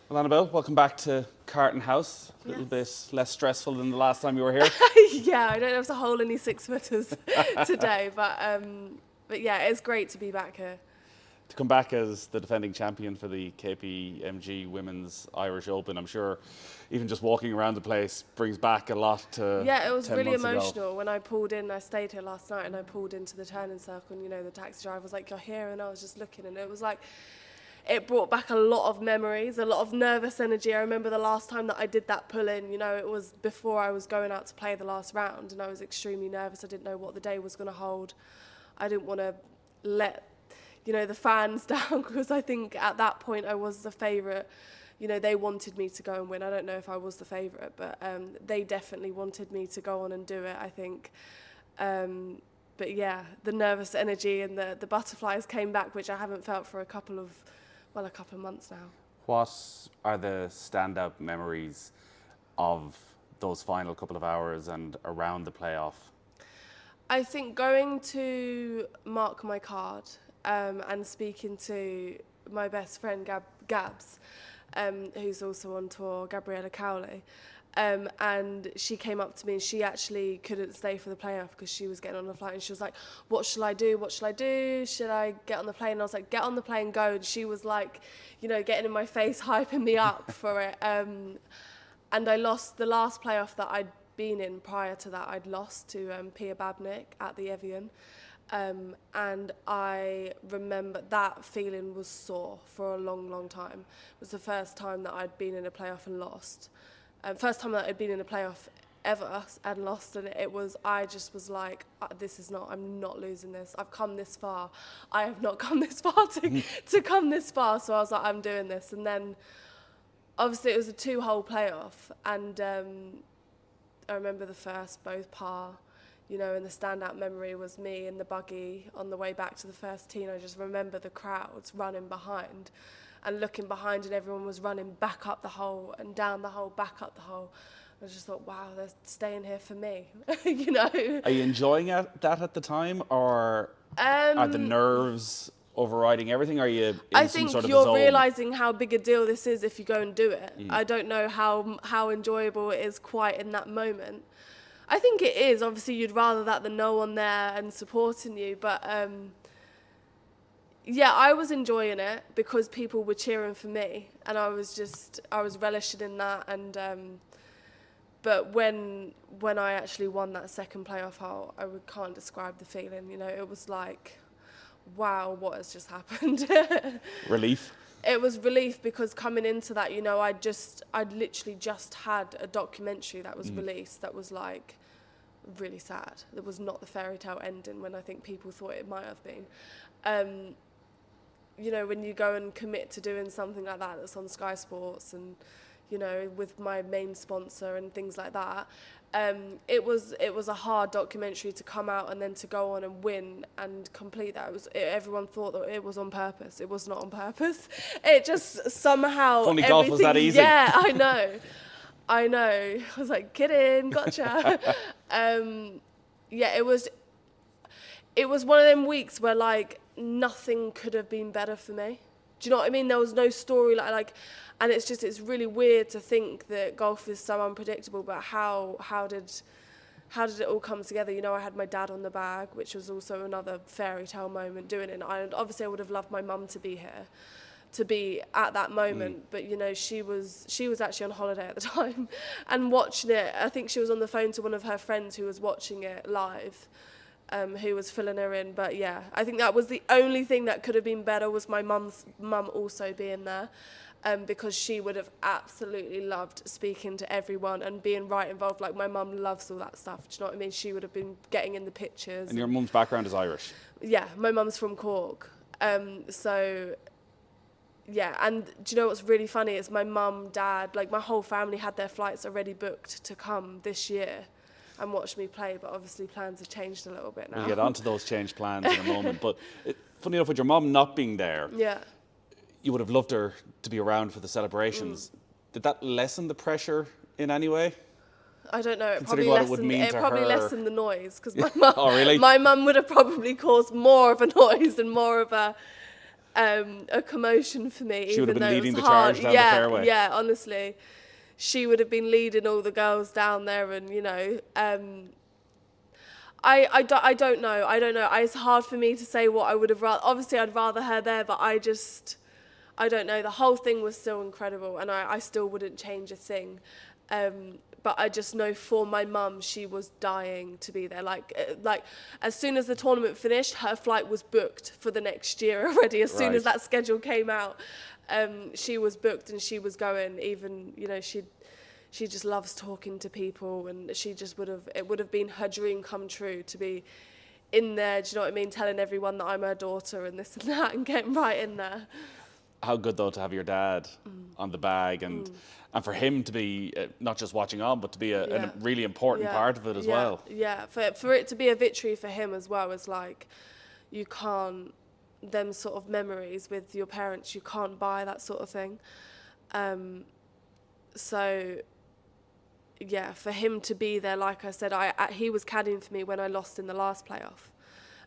Well, Annabelle, welcome back to Carton House. A little bit less stressful than the last time you were here. Yeah, I don't have to hold any 6-footers today, but yeah, it's great to be back here. To come back as the defending champion for the KPMG Women's Irish Open, I'm sure even just walking around the place brings back a lot to Yeah, it was 10 really months emotional ago. when I pulled in. I stayed here last night and I pulled into the turning circle, and the taxi driver was like, "You're here," and I was just looking, and it was like, it brought back a lot of memories, a lot of nervous energy. I remember the last time that I did that pull-in, it was before I was going out to play the last round, and I was extremely nervous. I didn't know what the day was going to hold. I didn't want to let, the fans down, because I think at that point I was the favourite. They wanted me to go and win. I don't know if I was the favourite, but they definitely wanted me to go on and do it, I think. But yeah, the nervous energy and the butterflies came back, which I haven't felt for a couple of months now. What are the standout memories of those final couple of hours and around the playoff? I think going to mark my card and speaking to my best friend Gabs, who's also on tour, Gabriella Cowley, and she came up to me and she actually couldn't stay for the playoff because she was getting on the flight, and she was like, "What shall I do? What shall I do? Should I get on the plane?" And I was like, "Get on the plane, go." And she was like, getting in my face, hyping me up for it. And I lost the last playoff that I'd been in prior to that. I'd lost to Pia Babnik at the Evian. And I remember that feeling was sore for a long, long time. It was the first time that I'd been in a playoff and lost. First time that I'd been in a playoff ever and lost, and I just was like, I'm not losing this. I've come this far. I have not come this far to come this far. So I was like, I'm doing this. And then obviously it was a 2-hole playoff, and I remember the first both par, and the standout memory was me in the buggy on the way back to the first tee. I just remember the crowds running behind and looking behind, and everyone was running back up the hole and down the hole, back up the hole. I just thought, wow, they're staying here for me, Are you enjoying that at the time, or are the nerves overriding everything? Are you in I some think sort of a you're zone? realising how big a deal this is if you go and do it. I don't know how enjoyable it is quite in that moment. I think it is. Obviously, you'd rather that than no one there and supporting you. But yeah, I was enjoying it because people were cheering for me, and I was relishing in that. And but when I actually won that second playoff hole, can't describe the feeling. It was like, wow, what has just happened? Relief? It was relief because coming into that, I'd literally just had a documentary that was released that was like really sad. It was not the fairy tale ending when I think people thought it might have been. When you go and commit to doing something like that that's on Sky Sports and, with my main sponsor and things like that, it was a hard documentary to come out and then to go on and win and complete that. Everyone thought that it was on purpose. It was not on purpose. It just somehow. If only golf was that easy. Yeah, I know. I was like, kidding, gotcha. Yeah, it was one of them weeks where like nothing could have been better for me. Do you know what I mean? There was no story like, and it's really weird to think that golf is so unpredictable. But how did it all come together? I had my dad on the bag, which was also another fairy tale moment doing it. And obviously I would have loved my mum to be here, to be at that moment. But she was actually on holiday at the time and watching it. I think she was on the phone to one of her friends who was watching it live. Who was filling her in. But yeah, I think that was the only thing that could have been better, was my mum also being there, because she would have absolutely loved speaking to everyone and being right involved. Like, my mum loves all that stuff. Do you know what I mean? She would have been getting in the pictures. And your mum's background is Irish? Yeah, my mum's from Cork. So yeah, and do you know what's really funny is my mum, dad, like my whole family had their flights already booked to come this year and watch me play, but obviously plans have changed a little bit now. We'll get onto those changed plans in a moment. But funny enough, with your mum not being there, Yeah. you would have loved her to be around for the celebrations. Did that lessen the pressure in any way? I don't know. It Considering probably what it lessened. would mean It to probably her. lessened the noise, because my mum. Oh, really? My mum would have probably caused more of a noise and more of a. a commotion for me. She would have even been though leading it was the hard. charge down the fairway. Yeah, honestly. She would have been leading all the girls down there, and I don't know. It's hard for me to say what I would have rather. Obviously, I'd rather her there, but I don't know. The whole thing was still incredible, and I still wouldn't change a thing. But I just know for my mum, she was dying to be there. Like as soon as the tournament finished, her flight was booked for the next year already. As soon as that schedule came out, she was booked and she was going. Even she just loves talking to people, and it would have been her dream come true to be in there. Do you know what I mean? Telling everyone that I'm her daughter and this and that, and getting right in there. How good though to have your dad on the bag and for him to be not just watching on, but to be a really important part of it as well. Yeah, for it to be a victory for him as well is like, you can't, them sort of memories with your parents, you can't buy that sort of thing. So yeah, for him to be there, like I said, he was caddying for me when I lost in the last playoff.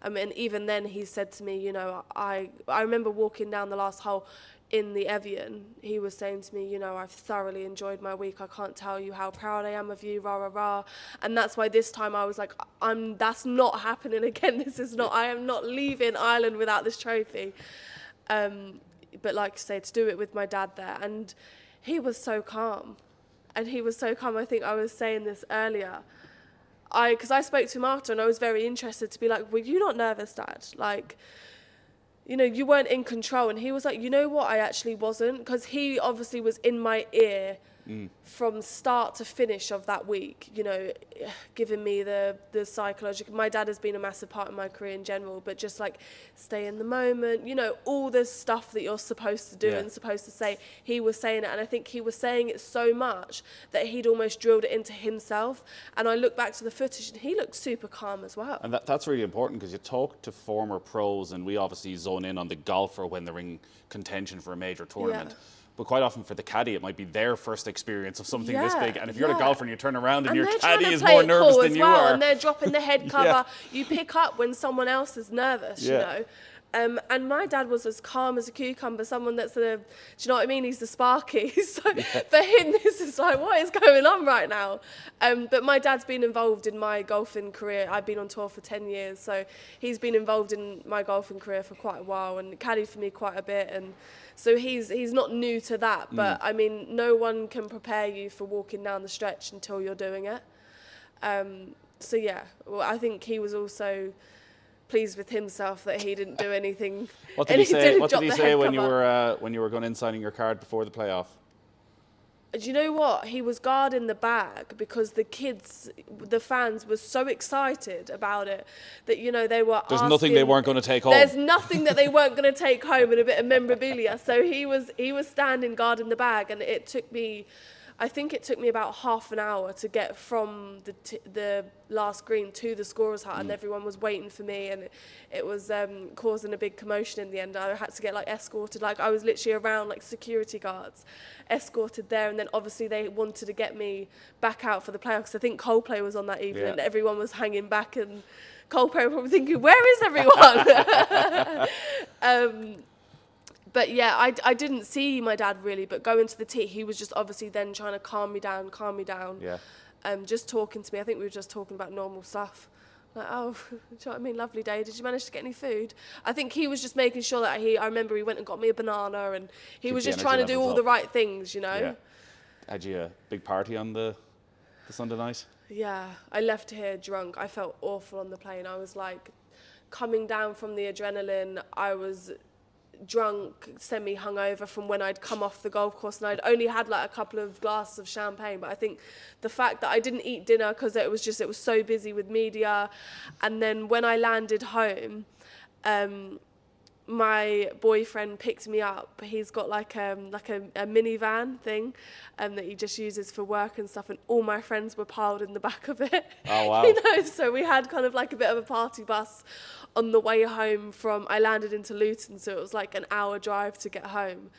And even then he said to me, I remember walking down the last hole in the Evian, he was saying to me, I've thoroughly enjoyed my week. I can't tell you how proud I am of you, rah, rah, rah. And that's why this time I was like, that's not happening again. I am not leaving Ireland without this trophy. But like I say, to do it with my dad there. And he was so calm. I think I was saying this earlier. Because I spoke to him after and I was very interested to be like, were you not nervous, Dad? Like, you weren't in control. And he was like, you know what, I actually wasn't. Because he obviously was in my ear from start to finish of that week, giving me the psychological. My dad has been a massive part of my career in general, but just like stay in the moment, all the stuff that you're supposed to do and supposed to say, he was saying it. And I think he was saying it so much that he'd almost drilled it into himself. And I look back to the footage and he looked super calm as well. And that's really important, because you talk to former pros, and we obviously zone in on the golfer when they're in contention for a major tournament. Yeah. But quite often for the caddy, it might be their first experience of something this big. And if you're a golfer and you turn around and your caddy is more nervous than you are. And they're dropping the head cover. You pick up when someone else is nervous, And my dad was as calm as a cucumber, someone that's do you know what I mean? He's the Sparky. So for him, this is like, what is going on right now? But my dad's been involved in my golfing career. I've been on tour for 10 years. So he's been involved in my golfing career for quite a while and caddied for me quite a bit. And so he's not new to that. But I mean, no one can prepare you for walking down the stretch until you're doing it. So yeah, well, I think he was also pleased with himself that he didn't do anything. What did he say? What did he say when you were going in signing your card before the playoff? Do you know what? He was guarding the bag because the fans were so excited about it that they were. There's nothing they weren't going to take home. There's nothing that they weren't going to take home and a bit of memorabilia. So he was standing guarding the bag, and it took me. I think it took me about half an hour to get from the last green to the scorer's hut, and everyone was waiting for me, and it was causing a big commotion in the end. I had to get escorted, I was literally around security guards, escorted there, and then obviously they wanted to get me back out for the playoffs. I think Coldplay was on that evening, and everyone was hanging back, and Coldplay were probably thinking, where is everyone? But yeah, I didn't see my dad really, but going to the tee, he was just obviously then trying to calm me down. Yeah. Just talking to me. I think we were just talking about normal stuff. Like, oh, do you know what I mean? Lovely day. Did you manage to get any food? I think he was just making sure that I remember he went and got me a banana, and he was just trying to do all the right things, Yeah. Had you a big party on the Sunday night? Yeah, I left here drunk. I felt awful on the plane. I was coming down from the adrenaline. I was drunk, semi-hungover from when I'd come off the golf course, and I'd only had a couple of glasses of champagne. But I think the fact that I didn't eat dinner because it was so busy with media, and then when I landed home, my boyfriend picked me up. He's got a minivan thing that he just uses for work and stuff, and all my friends were piled in the back of it. Oh wow. So we had kind of a bit of a party bus on the way home I landed into Luton, so it was an hour drive to get home.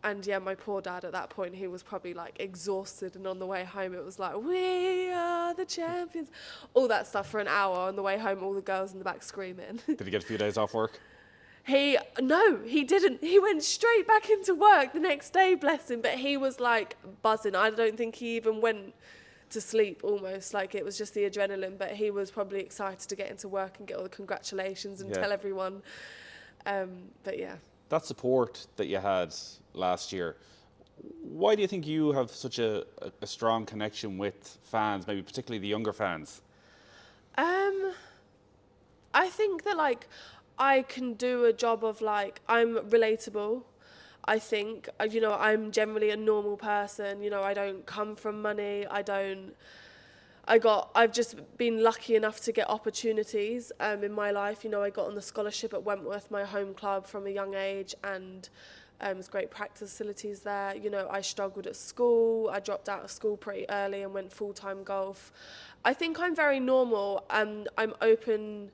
And yeah, my poor dad at that point, he was probably exhausted, and on the way home it was we are the champions, all that stuff for an hour. On the way home, all the girls in the back screaming. Did he get a few days off work? No, he didn't. He went straight back into work the next day, bless him. But he was like buzzing. I don't think he even went to sleep almost. Like it was just the adrenaline. But he was probably excited to get into work and get all the congratulations and tell everyone. But yeah. That support that you had last year, why do you think you have such a strong connection with fans, maybe particularly the younger fans? I think that like I can do a job of like I'm relatable. I think I'm generally a normal person. I don't come from money. I've just been lucky enough to get opportunities in my life. I got on the scholarship at Wentworth, my home club, from a young age, and there's great practice facilities there. I struggled at school. I dropped out of school pretty early and went full-time golf. I think I'm very normal and I'm open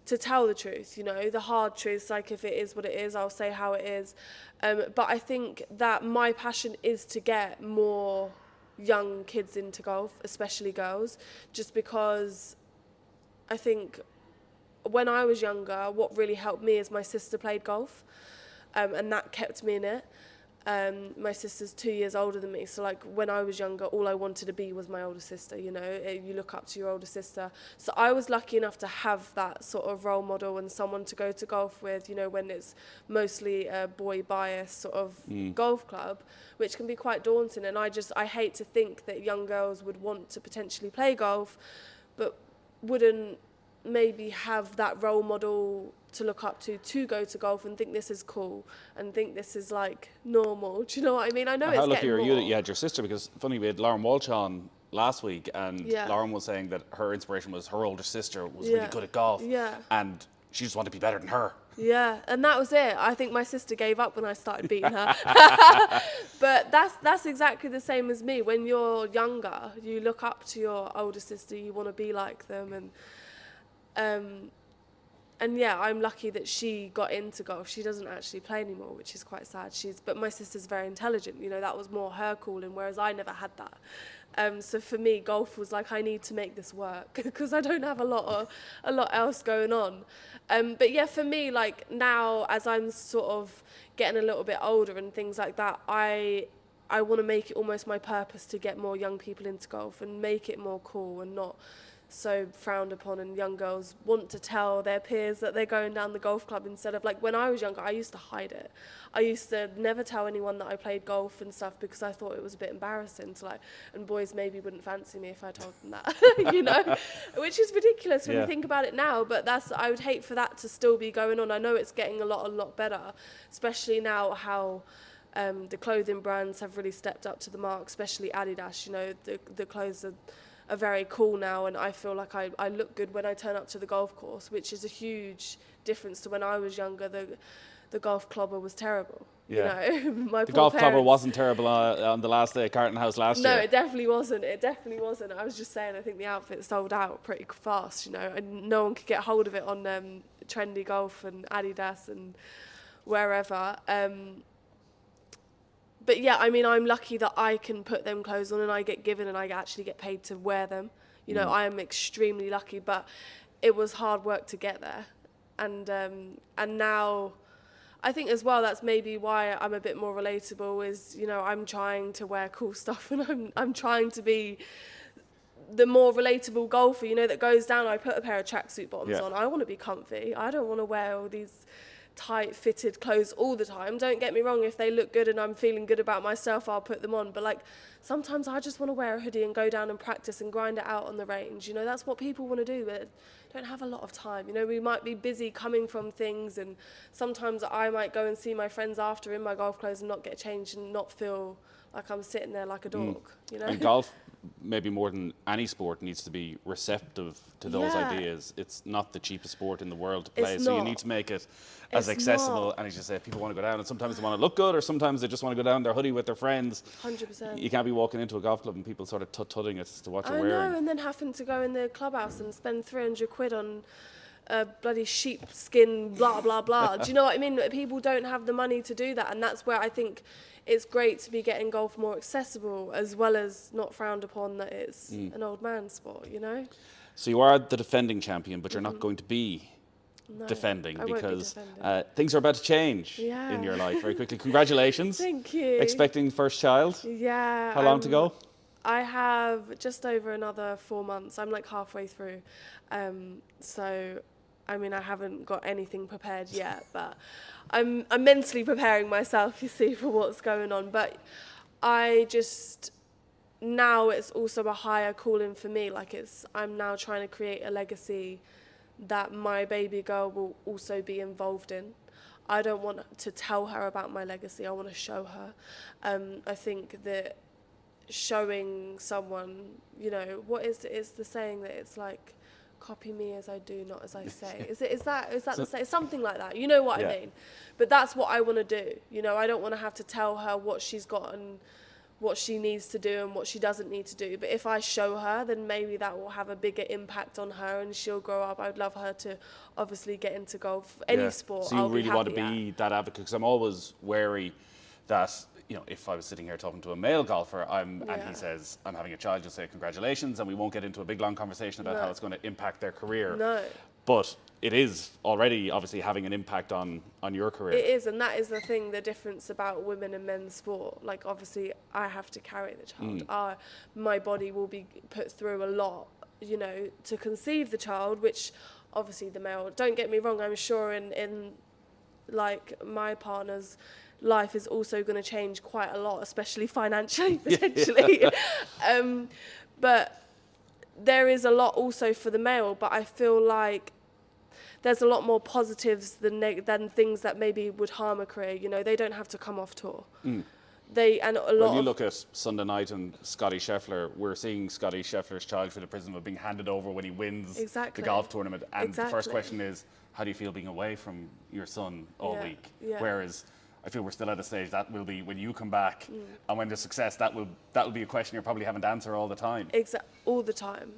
to tell the truth, the hard truths, like if it is what it is, I'll say how it is. But I think that my passion is to get more young kids into golf, especially girls, just because I think when I was younger, what really helped me is my sister played golf, and that kept me in it. My sister's 2 years older than me, so like when I was younger, all I wanted to be was my older sister. You look up to your older sister. So I was lucky enough to have that sort of role model and someone to go to golf with, when it's mostly a boy biased sort of golf club, which can be quite daunting. And I hate to think that young girls would want to potentially play golf, but wouldn't maybe have that role model to look up to go to golf and think this is cool and think this is like normal. Do you know what I mean? I know it's How getting lucky are you more. that you had your sister? Because funny, we had Lauren Walsh on last week, and Yeah. Lauren was saying that her inspiration was her older sister was really good at golf, and she just wanted to be better than her. Yeah, and that was it. I think my sister gave up when I started beating her. But that's exactly the same as me. When you're younger, you look up to your older sister, you want to be like them, and yeah, I'm lucky that she got into golf. She doesn't actually play anymore, which is quite sad. But my sister's very intelligent. That was more her calling, whereas I never had that. So for me, golf was like, I need to make this work because I don't have a lot else going on. But yeah, for me, like now, as I'm sort of getting a little bit older and things like that, I want to make it almost my purpose to get more young people into golf and make it more cool and not so frowned upon, and young girls want to tell their peers that they're going down the golf club instead of like when I was younger, I used to hide it. I used to never tell anyone that I played golf and stuff because I thought it was a bit embarrassing and boys maybe wouldn't fancy me if I told them that, which is ridiculous when you think about it now, but I would hate for that to still be going on. I know it's getting a lot better, especially now how the clothing brands have really stepped up to the mark, especially Adidas. The clothes are very cool now, and I feel like I look good when I turn up to the golf course, which is a huge difference to when I was younger. The golf clubber was terrible. Yeah. The golf clubber wasn't terrible on the last day at Carton House last year. No, it definitely wasn't. I was just saying, I think the outfit sold out pretty fast, and no one could get hold of it on Trendy Golf and Adidas and wherever. But yeah, I mean, I'm lucky that I can put them clothes on and I get given and I actually get paid to wear them. I am extremely lucky, but it was hard work to get there. And now, I think as well, that's maybe why I'm a bit more relatable is, I'm trying to wear cool stuff and I'm trying to be the more relatable golfer, that goes down. I put a pair of tracksuit bottoms on. I want to be comfy. I don't want to wear all these tight fitted clothes all the time. Don't get me wrong, if they look good and I'm feeling good about myself, I'll put them on, but like sometimes I just want to wear a hoodie and go down and practice and grind it out on the range. That's what people want to do, but don't have a lot of time. We might be busy coming from things, and sometimes I might go and see my friends after in my golf clothes and not get changed and not feel like I'm sitting there like a dog. And golf, maybe more than any sport, needs to be receptive to those ideas. It's not the cheapest sport in the world to play, so you need to make it as accessible. And as you say, people want to go down, and sometimes they want to look good, or sometimes they just want to go down their hoodie with their friends. 100%. You can't be walking into a golf club and people sort of tut-tutting as to what you're wearing. I know, and then having to go in the clubhouse and spend 300 quid on a bloody sheepskin, blah, blah, blah. Do you know what I mean? People don't have the money to do that, and that's where I think it's great to be getting golf more accessible, as well as not frowned upon that it's an old man's sport, So you are the defending champion, but you're not going to be defending, I won't be because defending. things are about to change Yeah. in your life very quickly. Congratulations. Thank you. Expecting first child. Yeah. How long to go? I have just over another 4 months. I'm like halfway through. So, I mean, I haven't got anything prepared yet, but I'm mentally preparing myself, you see, for what's going on. But now it's also a higher calling for me. Like I'm now trying to create a legacy that my baby girl will also be involved in. I don't want to tell her about my legacy. I want to show her. I think that showing someone, it's the saying that it's like, copy me as I do, not as I say. Is that the saying? Something like that. You know what I mean? But that's what I want to do. I don't want to have to tell her what she's got and what she needs to do and what she doesn't need to do. But if I show her, then maybe that will have a bigger impact on her and she'll grow up. I'd love her to obviously get into golf, any sport. So you I'll really want to happy be that advocate, because I'm always wary that, if I was sitting here talking to a male golfer and he says, I'm having a child, you'll say congratulations, and we won't get into a big long conversation about how it's going to impact their career. No. But it is already obviously having an impact on your career. It is, and that is the thing, the difference about women and men's sport. Like, obviously, I have to carry the child. My body will be put through a lot, to conceive the child, which obviously the male, don't get me wrong, I'm sure in like my partner's life is also going to change quite a lot, especially financially, potentially. But there is a lot also for the male, but I feel like there's a lot more positives than things that maybe would harm a career. They don't have to come off tour. When you look at Sunday night and Scotty Scheffler, we're seeing Scotty Scheffler's child through the prism of being handed over when he wins the golf tournament. And the first question is, how do you feel being away from your son all week? Yeah. Whereas I feel we're still at a stage that will be when you come back, and when there's success, that will be a question you're probably having to answer all the time. All the time,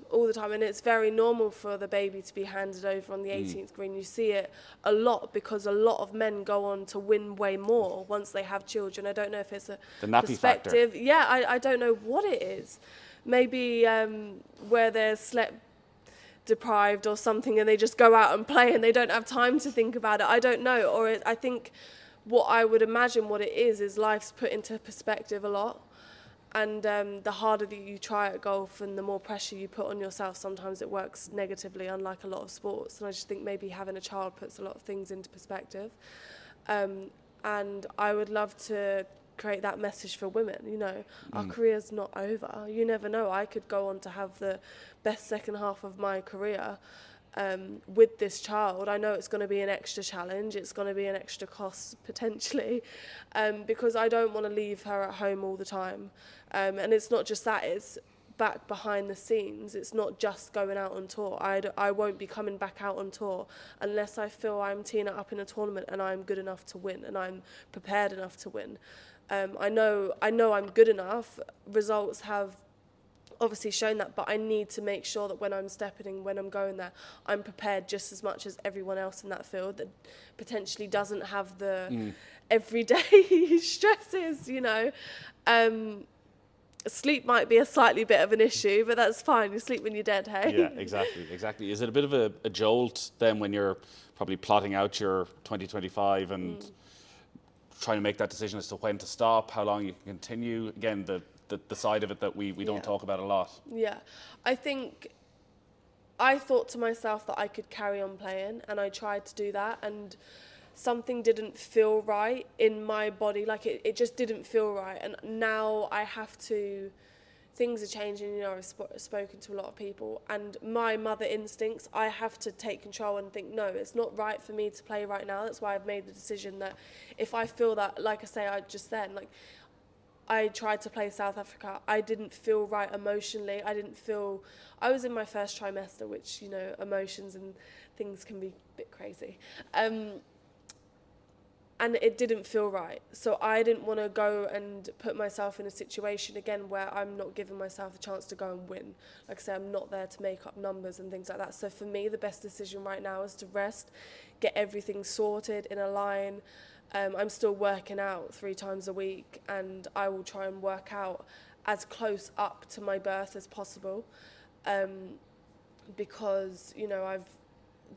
and it's very normal for the baby to be handed over on the 18th green. You see it a lot because a lot of men go on to win way more once they have children. I don't know if it's the nappy perspective. Factor. Yeah, I don't know what it is. Maybe where they're slept deprived or something, and they just go out and play and they don't have time to think about it. I don't know, or I think. What I would imagine what it is life's put into perspective a lot. And the harder that you try at golf and the more pressure you put on yourself, sometimes it works negatively, unlike a lot of sports. And I just think maybe having a child puts a lot of things into perspective. And I would love to create that message for women. Our career's not over. You never know. I could go on to have the best second half of my career. With this child, I know it's going to be an extra challenge. It's going to be an extra cost potentially, because I don't want to leave her at home all the time. And it's not just that; it's back behind the scenes. It's not just going out on tour. I won't be coming back out on tour unless I feel I'm teeing it up in a tournament and I'm good enough to win and I'm prepared enough to win. I know I'm good enough. Results have obviously shown that, but I need to make sure that when I'm stepping, when I'm going there, I'm prepared just as much as everyone else in that field that potentially doesn't have the everyday stresses, Sleep might be a slightly bit of an issue, but that's fine. You sleep when you're dead, hey? Yeah, exactly. Is it a bit of a jolt then when you're probably plotting out your 2025 and trying to make that decision as to when to stop, how long you can continue? Again, the side of it that we don't talk about a lot. Yeah, I think I thought to myself that I could carry on playing, and I tried to do that, and something didn't feel right in my body. Like it just didn't feel right, and now I have to. Things are changing. I've spoken to a lot of people, and my mother instincts, I have to take control and think, no, it's not right for me to play right now. That's why I've made the decision that if I feel that, like I say, I tried to play South Africa. I didn't feel right emotionally. I was in my first trimester, which, emotions and things can be a bit crazy. And it didn't feel right. So I didn't want to go and put myself in a situation again where I'm not giving myself a chance to go and win. Like I say, I'm not there to make up numbers and things like that. So for me, the best decision right now is to rest, get everything sorted in a line. I'm still working out 3 times a week, and I will try and work out as close up to my birth as possible, because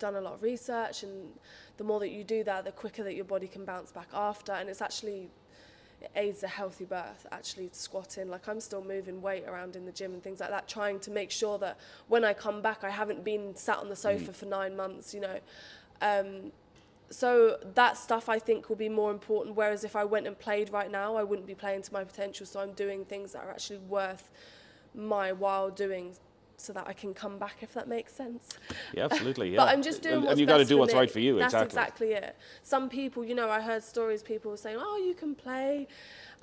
done a lot of research, and the more that you do that, the quicker that your body can bounce back after, and it aids a healthy birth, actually squatting. Like, I'm still moving weight around in the gym and things like that, trying to make sure that when I come back, I haven't been sat on the sofa for 9 months, you know. So that stuff I think will be more important, whereas if I went and played right now, I wouldn't be playing to my potential. So I'm doing things that are actually worth my while doing, so that I can come back, if that makes sense. Yeah, absolutely. Yeah. But I'm just doing what's and you got to best do for what's me. right for you. That's exactly it. Some people, you know, I heard stories, people saying, oh, you can play.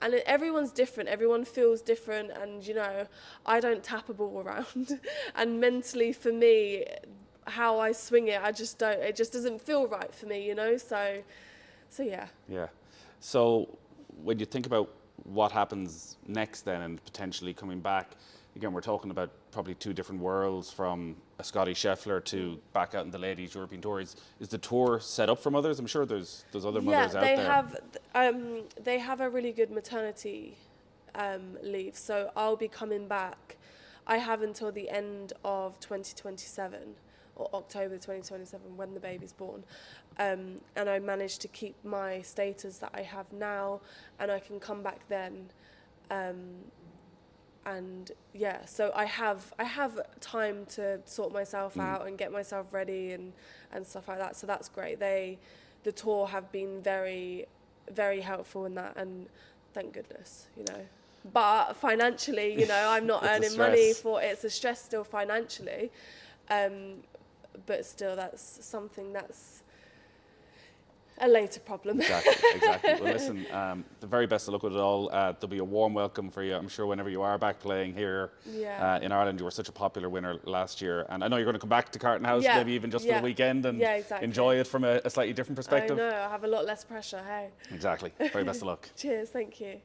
And everyone's different. Everyone feels different. And, you know, I don't tap a ball around. And mentally, for me, how I swing it, it just doesn't feel right for me, you know? So yeah. Yeah. So when you think about what happens next then, and potentially coming back, again, we're talking about probably two different worlds, from a Scotty Scheffler to back out in the ladies European Tour. Is the tour set up for mothers? I'm sure there's other mothers out there. They have a really good maternity leave. So I'll be coming back. I have until the end of 2027, or October 2027, when the baby's born. And I managed to keep my status that I have now, and I can come back then. And yeah, so I have time to sort myself out and get myself ready and stuff like that. So that's great. The tour have been very, very helpful in that, and thank goodness, you know. But financially, you know, I'm not earning money for it. It's a stress still financially. But still, that's something that's a later problem. Exactly. Well, listen, the very best of luck with it all. There'll be a warm welcome for you, I'm sure, whenever you are back playing here in Ireland. You were such a popular winner last year, and I know you're going to come back to Carton House, maybe even just for the weekend, and enjoy it from a slightly different perspective. I know, I have a lot less pressure, hey. Exactly. Very best of luck. Cheers, thank you.